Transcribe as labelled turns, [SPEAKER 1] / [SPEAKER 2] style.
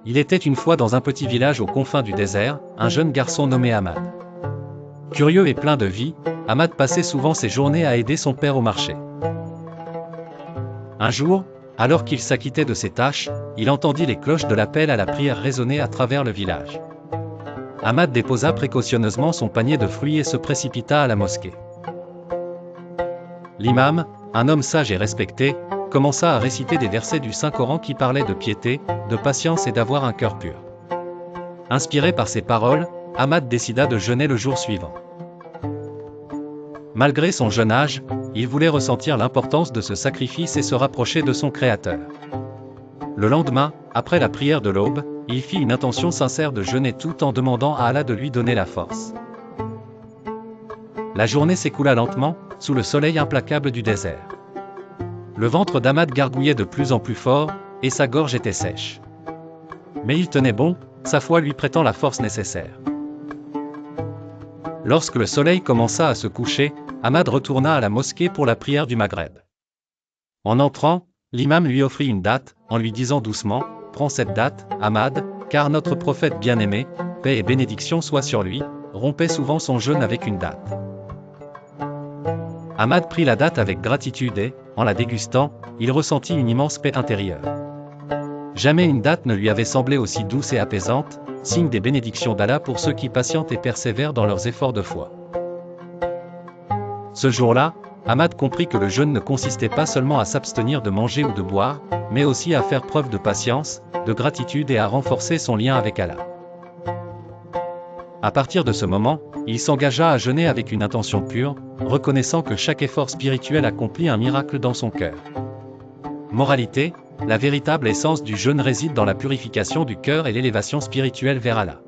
[SPEAKER 1] Il était une fois dans un petit village aux confins du désert, un jeune garçon nommé Ahmad. Curieux et plein de vie, Ahmad passait souvent ses journées à aider son père au marché. Un jour, alors qu'il s'acquittait de ses tâches, il entendit les cloches de l'appel à la prière résonner à travers le village. Ahmad déposa précautionneusement son panier de fruits et se précipita à la mosquée. L'imam, un homme sage et respecté, commença à réciter des versets du Saint-Coran qui parlaient de piété, de patience et d'avoir un cœur pur. Inspiré par ces paroles, Ahmad décida de jeûner le jour suivant. Malgré son jeune âge, il voulait ressentir l'importance de ce sacrifice et se rapprocher de son Créateur. Le lendemain, après la prière de l'aube, il fit une intention sincère de jeûner tout en demandant à Allah de lui donner la force. La journée s'écoula lentement, sous le soleil implacable du désert. Le ventre d'Ahmad gargouillait de plus en plus fort, et sa gorge était sèche. Mais il tenait bon, sa foi lui prêtant la force nécessaire. Lorsque le soleil commença à se coucher, Ahmad retourna à la mosquée pour la prière du Maghreb. En entrant, l'imam lui offrit une date, en lui disant doucement, « Prends cette date, Ahmad, car notre prophète bien-aimé, paix et bénédiction soient sur lui, rompait souvent son jeûne avec une date. » Ahmad prit la date avec gratitude et, en la dégustant, il ressentit une immense paix intérieure. Jamais une date ne lui avait semblé aussi douce et apaisante, signe des bénédictions d'Allah pour ceux qui patientent et persévèrent dans leurs efforts de foi. Ce jour-là, Ahmad comprit que le jeûne ne consistait pas seulement à s'abstenir de manger ou de boire, mais aussi à faire preuve de patience, de gratitude et à renforcer son lien avec Allah. À partir de ce moment, il s'engagea à jeûner avec une intention pure, reconnaissant que chaque effort spirituel accomplit un miracle dans son cœur. Moralité, la véritable essence du jeûne réside dans la purification du cœur et l'élévation spirituelle vers Allah.